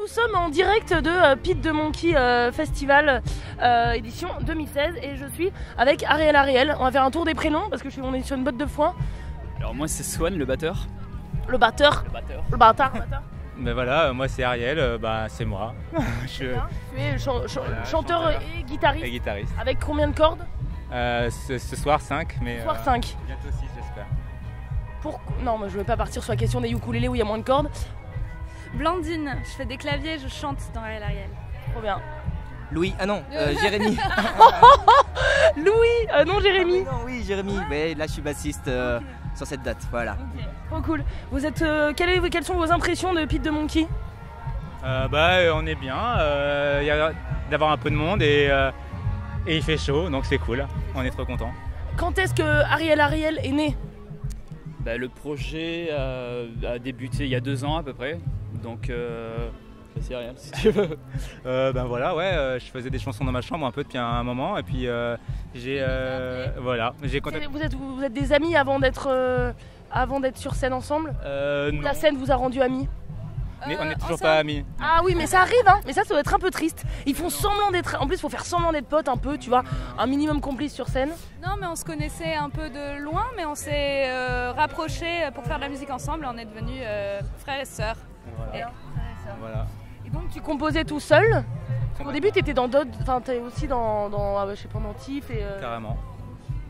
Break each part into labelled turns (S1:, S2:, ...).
S1: Nous sommes en direct de Pete the Monkey Festival édition 2016 et je suis avec Ariel. On va faire un tour des prénoms parce que on est sur une botte de foin.
S2: Alors moi c'est Swan, le batteur.
S1: Le batteur.
S2: Ben voilà, moi c'est Ariel, c'est moi.
S1: Tu es chanteur et guitariste.
S2: Et guitariste.
S1: Avec combien de cordes?
S2: Ce soir 5, mais
S1: ce soir 5.
S2: bientôt 6 j'espère.
S1: Non, mais je ne vais pas partir sur la question des ukulélés où il y a moins de cordes.
S3: Blandine, je fais des claviers, je chante dans Ariel.
S1: Trop bien.
S4: Louis, Jérémy.
S1: Louis, non Jérémy.
S4: Oui, Jérémy, mais là je suis bassiste sur cette date, voilà.
S1: Okay. Trop cool. Vous êtes, quelles sont vos impressions de Pete the Monkey?
S2: On est bien, il y a d'avoir un peu de monde et il fait chaud, donc c'est cool, on est trop contents.
S1: Quand est-ce que Ariel est né?
S2: Le projet a débuté il y a 2 ans à peu près, donc c'est Ariel si tu veux. Je faisais des chansons dans ma chambre un peu depuis un moment et puis j'ai contacté.
S1: Vous êtes des amis avant d'être sur scène ensemble?
S2: Non.
S1: La scène vous a rendu amis?
S2: Mais on n'est toujours pas amis.
S1: Ah oui, mais ça arrive, hein. Mais ça doit être un peu triste. Ils font semblant d'être. En plus, il faut faire semblant d'être potes un peu, tu vois, un minimum complice sur scène.
S3: Non, mais on se connaissait un peu de loin, mais on s'est rapprochés pour faire de la musique ensemble. On est devenus frères et sœurs.
S2: Voilà.
S1: Et donc, tu composais tout seul? Au début, t'étais dans d'autres. Enfin, t'es aussi dans je sais pas, dans Tiff et.
S2: Carrément.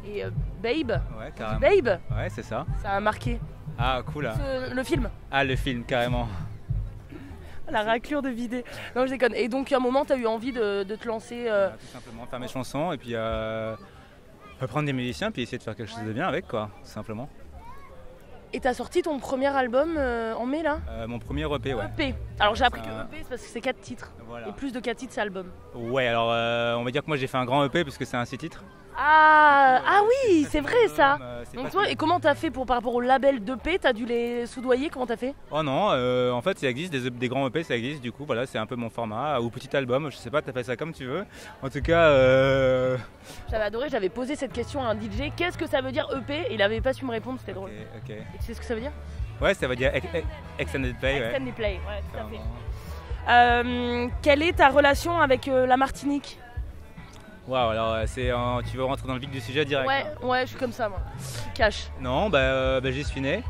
S1: Et Babe.
S2: Ouais, carrément.
S1: Babe.
S2: Ouais, c'est ça.
S1: Ça a marqué.
S2: Ah, cool.
S1: Le film.
S2: Ah, le film, carrément.
S1: La raclure de vider. Non, je déconne. Et donc, à un moment, tu as eu envie de te lancer.
S2: Tout simplement faire mes chansons et puis prendre des musiciens puis essayer de faire quelque chose de bien avec, quoi, tout simplement.
S1: Et tu as sorti ton premier album en mai, là?
S2: Mon premier EP, ouais.
S1: EP. Alors, j'ai appris que EP, c'est parce que c'est 4 titres.
S2: Voilà.
S1: Et plus de 4 titres, c'est album.
S2: Ouais, alors on va dire que moi j'ai fait un grand EP parce que c'est un 6 titres.
S1: Ah oui, c'est vrai ça. Donc toi, et comment t'as fait par rapport au label d'EP? T'as dû les soudoyer? Comment t'as fait?
S2: Oh non, en fait ça existe, des grands EP ça existe, du coup voilà, c'est un peu mon format, ou petit album, je sais pas, t'as fait ça comme tu veux. En tout cas...
S1: J'avais adoré, j'avais posé cette question à un DJ, qu'est-ce que ça veut dire EP? Et il avait pas su me répondre, c'était drôle.
S2: Okay.
S1: Et tu sais ce que ça veut dire?
S2: Ouais, ça veut dire Extended Play.
S1: Extended Play, ouais, tout à fait. Quelle est ta relation avec la Martinique?
S2: Waouh, alors tu veux rentrer dans le vif du sujet direct?
S1: Ouais, je suis comme ça moi. Cache.
S2: Non, j'y suis né.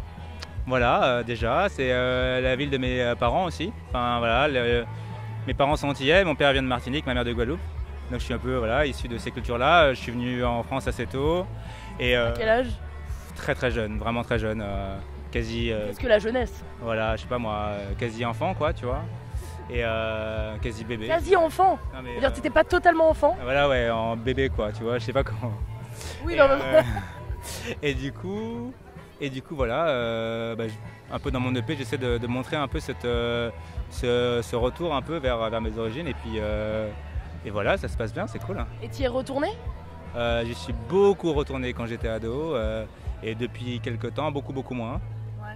S2: Voilà, déjà, c'est la ville de mes parents aussi. Enfin voilà, mes parents sont antillais, mon père vient de Martinique, ma mère de Guadeloupe. Donc je suis un peu issu de ces cultures-là. Je suis venu en France assez tôt. Et,
S1: à quel âge?
S2: Très très jeune, vraiment très jeune. Quasi.
S1: Qu'est-ce que la jeunesse?
S2: Voilà, je sais pas moi, quasi enfant quoi, tu vois. Et quasi bébé.
S1: Quasi enfant? C'est-à-dire t'étais pas totalement enfant?
S2: Voilà, ouais, en bébé quoi, tu vois, je sais pas comment.
S1: Oui,
S2: et du coup voilà, un peu dans mon EP, j'essaie de montrer un peu ce retour un peu vers mes origines et voilà, ça se passe bien, c'est cool. Hein.
S1: Et tu y es retourné?
S2: J'y suis beaucoup retourné quand j'étais ado et depuis quelques temps, beaucoup moins.
S1: Ouais.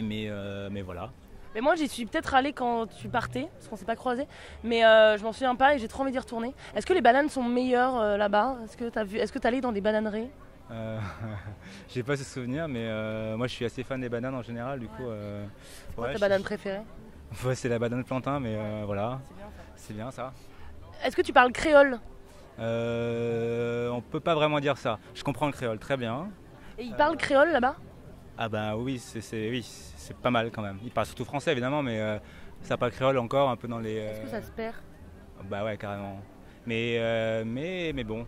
S2: Mais voilà.
S1: Mais moi j'y suis peut-être allée quand tu partais, parce qu'on s'est pas croisés, mais je m'en souviens pas et j'ai trop envie d'y retourner. Est-ce que les bananes sont meilleures là-bas? Est-ce que t'es allé dans des bananeries?
S2: J'ai pas ce souvenir, mais moi je suis assez fan des bananes en général, du coup.
S1: C'est quoi ta banane préférée?
S2: Ouais, c'est la banane plantain, mais voilà.
S1: C'est bien ça.
S2: C'est bien ça.
S1: Est-ce que tu parles créole?
S2: On peut pas vraiment dire ça. Je comprends le créole très bien.
S1: Et ils parlent créole là-bas?
S2: Ah oui, c'est pas mal quand même. Ils parlent surtout français évidemment, mais ça parle créole encore un peu dans les...
S1: Est-ce que ça se perd?
S2: Bah ouais, carrément. Mais bon.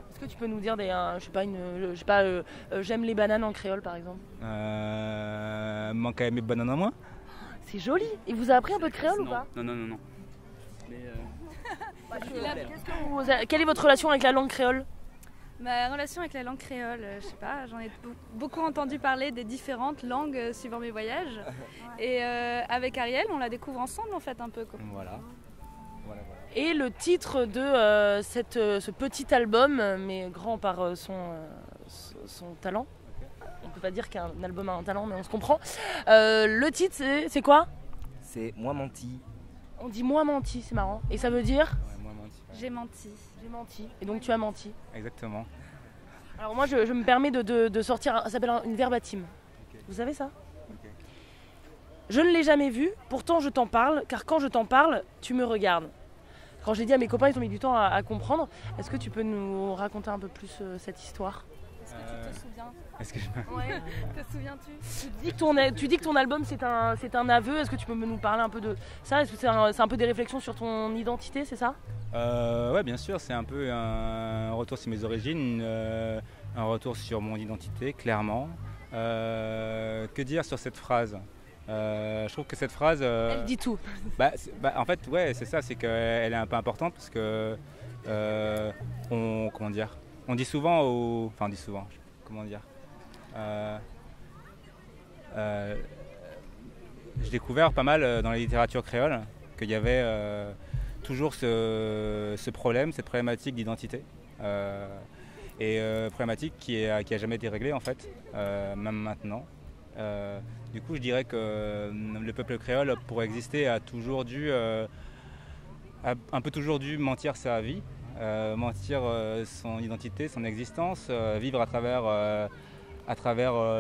S1: Est-ce que tu peux nous dire j'aime les bananes en créole par exemple?
S2: Manque à aimer bananes à moi.
S1: C'est joli. Il vous a appris un peu de créole ou pas?
S2: Non. Mais
S1: quelle est votre relation avec la langue créole?
S3: Ma relation avec la langue créole, je sais pas, j'en ai beaucoup entendu parler des différentes langues suivant mes voyages. Et avec Ariel, on la découvre ensemble en fait un peu. Quoi.
S2: Voilà.
S1: Et le titre de ce petit album, mais grand par son talent. On peut pas dire qu'un album a un talent, mais on se comprend. Le titre, c'est quoi?
S4: C'est Moi menti.
S1: On dit moi menti, c'est marrant. Et ça veut dire?
S2: Ouais, moi menti.
S3: J'ai menti.
S1: J'ai menti. Et donc tu as menti.
S2: Exactement.
S1: Alors moi je me permets de sortir, ça s'appelle une verbatim. Okay. Vous savez ça?
S2: Okay.
S1: Je ne l'ai jamais vu, pourtant je t'en parle, car quand je t'en parle, tu me regardes. Quand j'ai dit à mes copains, ils ont mis du temps à comprendre. Est-ce que tu peux nous raconter un peu plus cette histoire ?
S3: Est-ce que tu te souviens?
S2: Est-ce que je...
S3: Ouais, te souviens-tu?
S1: Tu dis que ton album c'est un aveu, est-ce que tu peux nous parler un peu de ça? Est-ce que c'est un peu des réflexions sur ton identité, c'est ça?
S2: Ouais, bien sûr, c'est un peu un retour sur mes origines, un retour sur mon identité, clairement. Que dire sur cette phrase? Je trouve que cette phrase...
S1: Elle dit tout.
S2: En fait, ouais, c'est ça, c'est qu'elle est un peu importante parce que comment dire, on dit souvent enfin, on dit souvent, comment dire, j'ai découvert pas mal dans la littérature créole qu'il y avait toujours ce problème, cette problématique d'identité. Problématique qui a jamais été réglée en fait, même maintenant. Du coup, je dirais que le peuple créole, pour exister, a un peu toujours dû mentir sa vie, mentir son identité, son existence, vivre à travers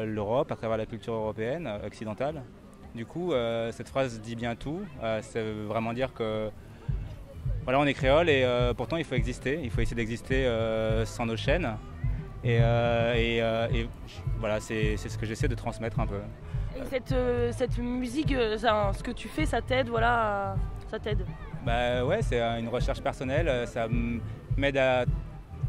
S2: l'Europe, à travers la culture européenne, occidentale. Du coup, cette phrase dit bien tout. Ça veut vraiment dire que voilà, on est créole et pourtant il faut exister. Il faut essayer d'exister sans nos chaînes. Et voilà, c'est ce que j'essaie de transmettre un peu.
S1: Et cette musique, ce que tu fais, ça t'aide, voilà, ça t'aide? Ouais,
S2: c'est une recherche personnelle, ça m'aide à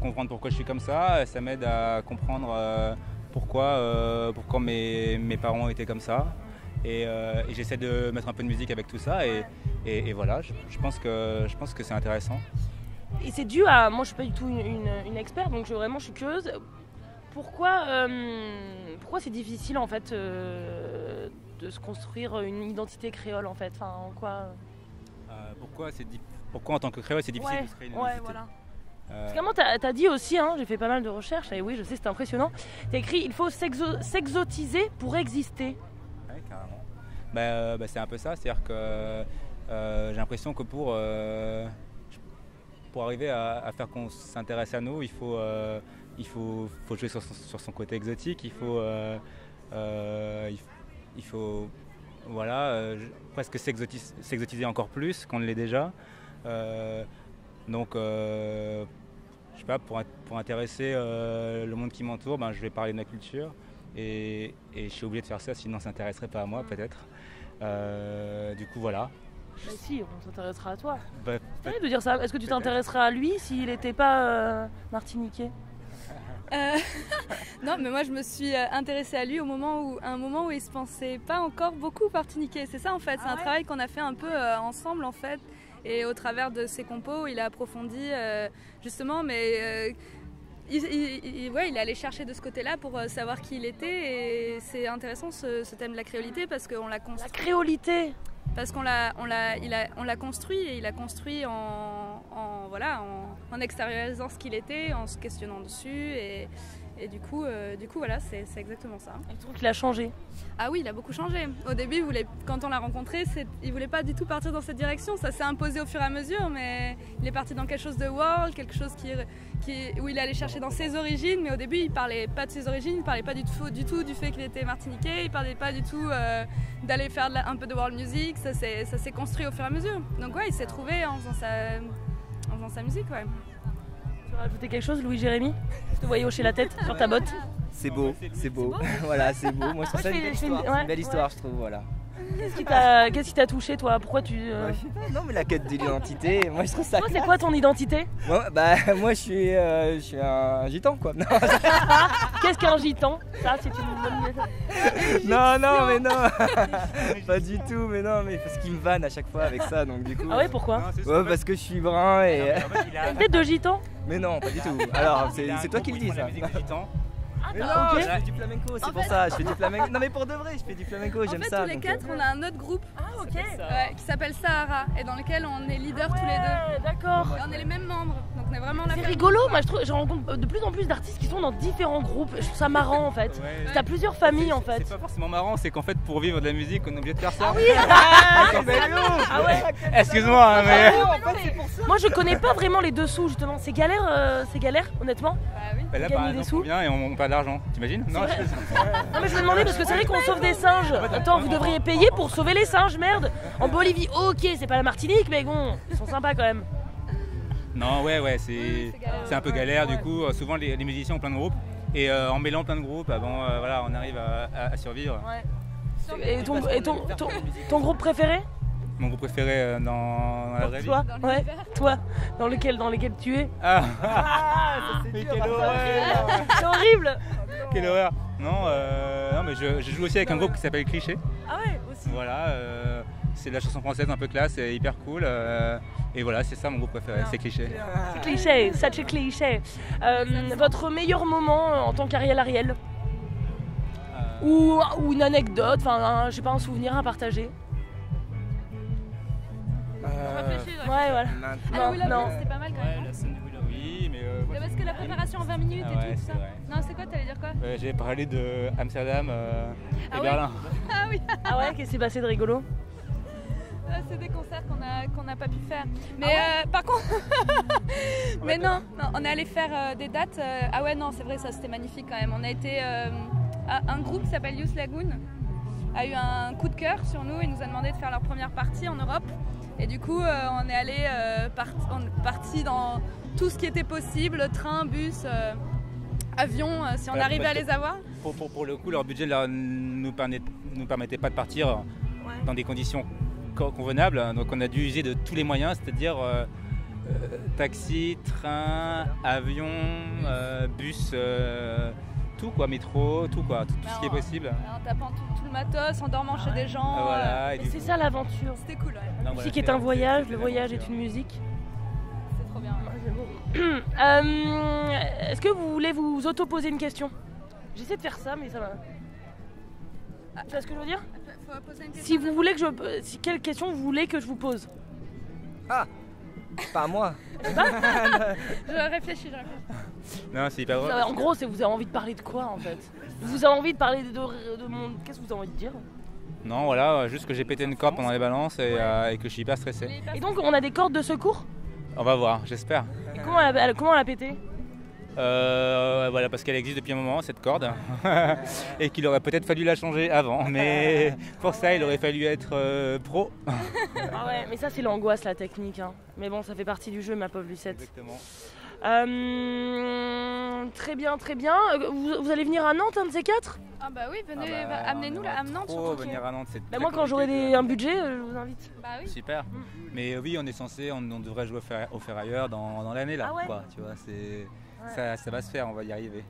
S2: comprendre pourquoi je suis comme ça m'aide à comprendre pourquoi mes parents étaient comme ça. Et j'essaie de mettre un peu de musique avec tout ça et voilà, je pense que c'est intéressant.
S1: Et c'est dû à... Moi je suis pas du tout une experte, donc je suis curieuse. Pourquoi c'est difficile en fait de se construire une identité créole en fait, enfin, en quoi
S2: pourquoi en tant que créole c'est difficile de se créer une identité?
S1: Voilà. Parce qu'à un moment t'as dit aussi, j'ai fait pas mal de recherches, et oui je sais c'est impressionnant, t'as écrit il faut s'exotiser pour exister.
S2: Ouais, carrément. C'est un peu ça, c'est-à-dire que j'ai l'impression que pour arriver à faire qu'on s'intéresse à nous, il faut jouer sur son côté exotique, il faut presque s'exotiser encore plus qu'on ne l'est déjà. Donc, je sais pas, pour intéresser le monde qui m'entoure, je vais parler de ma culture et je suis obligé de faire ça, sinon ça n'intéresserait pas à moi peut-être. Du coup, voilà.
S1: Si, on s'intéressera à toi. C'est terrible de dire ça. Est-ce que tu t'intéresserais à lui s'il n'était pas martiniquais?
S3: Non, mais moi je me suis intéressée à lui à un moment où il se pensait pas encore beaucoup martiniquais. C'est ça en fait, c'est un travail qu'on a fait un peu ensemble en fait. Et au travers de ses compos, il a approfondi justement, mais il est allé chercher de ce côté-là pour savoir qui il était. Et c'est intéressant ce thème de la créolité parce qu'on l'a construit.
S1: La créolité.
S3: Parce qu'on l'a construit et il a construit en extériorisant ce qu'il était, en se questionnant dessus et du coup voilà, c'est exactement ça.
S1: Et tu trouves qu'il a changé?
S3: Ah oui, il a beaucoup changé. Au début, quand on l'a rencontré, il voulait pas du tout partir dans cette direction. Ça s'est imposé au fur et à mesure, mais il est parti dans quelque chose de world, quelque chose où il allait chercher dans ses origines. Mais au début, il parlait pas de ses origines, il parlait pas du tout du fait qu'il était martiniquais, il parlait pas du tout d'aller faire un peu de world music. Ça s'est construit au fur et à mesure. Donc ouais, il s'est trouvé en faisant sa musique, ouais.
S1: Tu veux rajouter quelque chose, Louis-Jérémy? Je te voyais hocher la tête sur ta botte.
S4: C'est beau. Voilà, c'est beau. Moi, je trouve ça une belle histoire. C'est une belle histoire, je trouve, voilà.
S1: Qu'est-ce qui t'a touché, toi? Pourquoi tu...
S4: Non, mais la quête de l'identité, moi, je trouve ça...
S1: Toi, c'est quoi ton identité?
S4: Moi, je suis un gitan, quoi.
S1: Qu'est-ce qu'un gitan? Ça, c'est une bonne...
S4: Non, pas du tout, mais parce qu'il me vanne à chaque fois avec ça, donc du coup...
S1: Ah ouais, pourquoi?
S4: Parce que je suis brun et...
S1: T'as une tête de gitan?
S4: Mais non, pas du tout. Alors, c'est toi qui le dis, ça. Mais non,
S1: okay.
S4: Je fais du flamenco, c'est pour ça, je fais du flamenco. Non mais pour de vrai, je fais du flamenco, j'aime ça.
S3: En fait, tous les quatre, on a un autre groupe qui s'appelle Sahara et dans lequel on est leader tous les deux.
S1: D'accord.
S3: Et on est les mêmes membres, donc on est vraiment la
S1: famille. C'est rigolo, moi je rencontre de plus en plus d'artistes qui sont dans différents groupes. Je trouve ça marrant en fait. Ouais. T'as plusieurs familles en fait.
S2: C'est pas forcément marrant, c'est qu'en fait pour vivre de la musique, on est obligé de faire ça.
S1: Ah oui.
S2: Excuse-moi, mais...
S4: En fait, c'est pour ça.
S1: Moi je connais pas vraiment les dessous justement, c'est galère honnêtement.
S3: Bah oui.
S2: Bah là,
S1: Gagner
S2: par
S1: des
S2: exemple,
S1: sous.
S2: on vient et on perd de l'argent, t'imagines? Non,
S1: vrai. Non mais je me demandais parce que c'est vrai qu'on sauve des singes. Attends, vous devriez payer pour sauver les singes, merde. En Bolivie, ok, c'est pas la Martinique, mais bon, ils sont sympas quand même.
S2: non, ouais,
S3: c'est galère.
S2: c'est un peu galère du coup. Souvent, les musiciens ont plein de groupes et en mêlant plein de groupes, bon, voilà, on arrive à survivre.
S1: Et ton groupe préféré?
S2: Mon groupe préféré dans la vraie vie.
S1: Toi,
S3: Dans
S1: ouais,
S3: l'univers.
S1: toi, dans lesquels tu es.
S2: Ah,
S4: c'est
S2: mais
S4: dur,
S2: quelle
S4: hein.
S2: horreur!
S1: C'est horrible.
S2: Quelle horreur! Non, non, mais je joue aussi avec un groupe qui s'appelle Cliché.
S1: Ah ouais, aussi.
S2: Voilà, c'est de la chanson française un peu classe, c'est hyper cool. Et voilà, c'est ça mon groupe préféré, c'est Cliché.
S1: C'est cliché, ça c'est cliché. Votre meilleur moment en tant qu'Ariel Ariel? Ou une anecdote, enfin, je sais pas, un souvenir à partager.
S3: Réfléchir.
S1: Ouais, voilà.
S3: Ah oui, la
S1: non.
S3: c'était pas mal quand même.
S2: la scène de oui, mais
S3: C'est parce que la préparation en 20 minutes
S2: Ah
S3: et
S2: ouais,
S3: tout
S2: c'est
S3: ça.
S2: vrai.
S3: Non, c'est quoi, t'allais dire quoi?
S2: J'ai parlé de Amsterdam et
S3: Ah ouais.
S2: Berlin.
S3: Ah oui,
S1: Ah ouais, qu'est-ce qui s'est passé de rigolo?
S3: c'est des concerts qu'on n'a pas pu faire. Mais par contre, mais non, on est allé faire des dates. Ah ouais, non, c'est vrai, ça c'était magnifique quand même. On a été un groupe qui s'appelle Youth Lagoon a eu un coup de cœur sur nous et nous a demandé de faire leur première partie en Europe. Et du coup, on est allé parti dans tout ce qui était possible, train, bus, avion, si on
S2: Ouais,
S3: arrivait à
S2: parce
S3: les avoir.
S2: Pour le coup, leur budget nous permettait pas de partir dans des conditions convenables. Donc on a dû user de tous les moyens, c'est-à-dire taxi, train, avion, bus, tout quoi, métro, tout quoi, tout ce qui est possible.
S3: En tapant tout le matos, en dormant chez des gens.
S2: Voilà, et
S1: Et
S2: du
S1: c'est
S2: coup-
S1: ça l'aventure.
S3: C'était cool, ouais.
S1: La
S2: Non, voilà,
S1: musique est
S2: c'est-
S1: un voyage,
S2: c'est
S1: le
S2: la
S1: voyage est
S2: aventure.
S1: une musique.
S3: C'est trop bien.
S1: Est-ce que vous voulez vous auto-poser une question? J'essaie de faire ça, mais ça va. Tu vois ce que je veux dire?
S3: Faut poser une question.
S1: Si vous voulez que quelle question vous voulez que je vous pose?
S4: Pas moi.
S3: Je réfléchis.
S2: Non, c'est hyper drôle.
S1: En gros, c'est vous avez envie de parler de quoi en fait? Vous avez envie de parler de mon. Qu'est-ce que vous avez envie de dire?
S2: Non, voilà, juste que j'ai pété une corde pendant les balances et que je suis hyper stressé.
S1: Et donc, on a des cordes de secours?
S2: On va voir, j'espère.
S1: Et comment elle a pété?
S2: Voilà, parce qu'elle existe depuis un moment, cette corde, et qu'il aurait peut-être fallu la changer avant, mais pour ça, il aurait fallu être pro.
S1: Ah ouais, mais ça, c'est l'angoisse, la technique. Hein. Mais bon, ça fait partie du jeu, ma pauvre Lucette.
S2: Exactement.
S1: Très bien, très bien. Vous allez venir à Nantes, un de ces quatre?
S3: Ah bah oui, venez,
S2: Ah bah,
S3: amenez-nous
S2: on
S3: là, à
S2: aimerait
S3: Nantes.
S2: trop
S3: surtout.
S2: venir à Nantes, c'est
S1: Bah
S2: très
S1: moi, quand j'aurai
S2: compliqué.
S1: un budget, je vous invite.
S3: Bah oui.
S2: Super. Mais oui, on est censé, on devrait jouer au Ferrailleur dans l'année là.
S1: Ah ouais.
S2: Quoi, tu vois, ça va se faire, on va y arriver.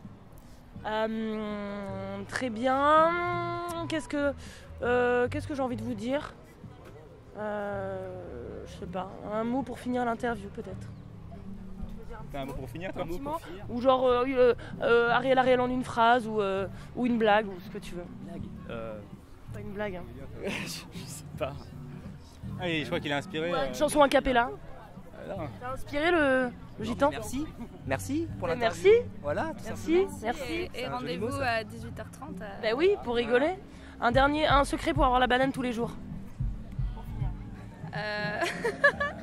S1: Très bien. Qu'est-ce que j'ai envie de vous dire? Je sais pas. Un mot pour finir l'interview, peut-être.
S2: T'as un mot pour finir, toi?
S1: Gentiment. Ou genre Ariel en une phrase ou une blague ou ce que tu veux. Pas une blague. Hein.
S2: Je sais pas. Allez, je crois qu'il a inspiré.
S1: Une chanson a cappella.
S2: Non.
S1: T'as inspiré le gitan?
S4: Merci pour
S1: Ben,
S4: l'interview.
S1: merci.
S4: Voilà, tout
S1: Merci.
S4: simplement.
S1: Merci.
S3: Et
S4: C'est un joli
S3: rendez-vous
S4: mot, ça.
S3: à 18h30.
S1: Ben oui, pour rigoler. Un secret pour avoir la banane tous les jours.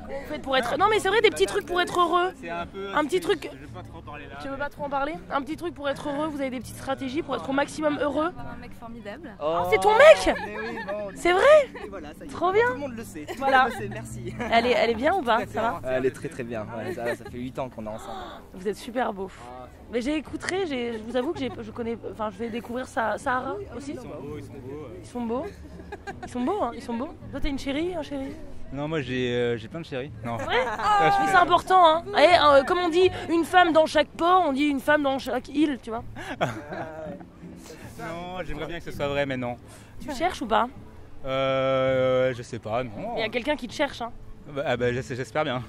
S1: Vous faites pour être. Non mais c'est vrai, des petits trucs pour être heureux.
S2: C'est un peu.
S1: Un petit truc.
S2: Je vais pas trop en parler là.
S1: Tu veux pas trop en parler? Un petit truc pour être heureux, vous avez des petites stratégies pour être au maximum heureux?
S3: Avoir un mec formidable.
S4: Oh,
S1: c'est ton mec?
S4: mais oui, bon,
S1: C'est vrai?
S4: et voilà, ça y est.
S1: Trop bien.
S4: Tout le monde le sait. Tout
S1: Voilà.
S4: le monde le sait, merci.
S1: Elle est bien ou pas? Ça va?
S4: Elle est très très bien. Ouais, ça fait 8 ans qu'on est ensemble.
S1: Vous êtes super beau. Mais j'écouterai, je vous avoue que je connais. Enfin, je vais découvrir Sahara aussi.
S2: Ils sont beaux, ils sont beaux.
S1: Ils sont beaux. Ils sont beaux, hein, ils sont beaux. Toi, t'as une chérie, un chéri?
S2: Non, moi j'ai plein de chéris. Non.
S1: Ouais. Mais c'est important, hein. Et, comme on dit, une femme dans chaque port, on dit une femme dans chaque île, tu vois.
S2: Non, j'aimerais bien que ce soit vrai, mais non.
S1: Tu cherches ou pas?
S2: Je sais pas, non.
S1: Il y a quelqu'un qui te cherche, hein.
S2: J'espère bien.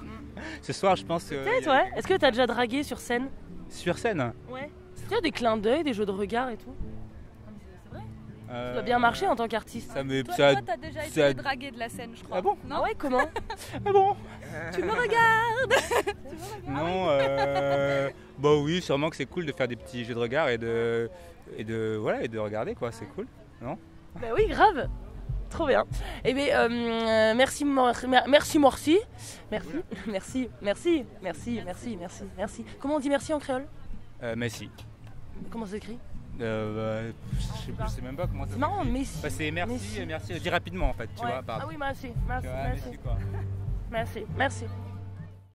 S2: Ce soir, je pense que.
S1: Peut-être, ouais. Est-ce que t'as déjà dragué sur scène?
S2: Sur scène.
S1: Ouais. Tu as des clins d'œil, des jeux de regard et tout? Ça doit bien marcher en tant qu'artiste.
S2: Ça me.
S3: Toi,
S2: ça-
S3: t'as déjà
S2: ça-
S3: été dragué de la scène, je crois.
S2: Ah bon?
S3: Non.
S1: Ah ouais, comment?
S2: Ah bon?
S3: Tu me regardes.
S2: Non, bah oui, sûrement que c'est cool de faire des petits jeux de regard et de regarder quoi, c'est cool.
S1: Bah oui, grave. Trop bien. Eh bien, merci, merci. Comment on dit merci en créole?
S2: Merci.
S1: Comment ça s'écrit?
S2: Je sais même pas comment ça
S1: C'est marrant,
S2: s'écrit.
S1: merci.
S2: Bah, c'est merci, merci. Dis rapidement en fait, tu
S1: Ouais.
S2: vois. Pardon.
S1: Ah oui, merci.
S2: Tu vois, merci quoi.
S1: Merci.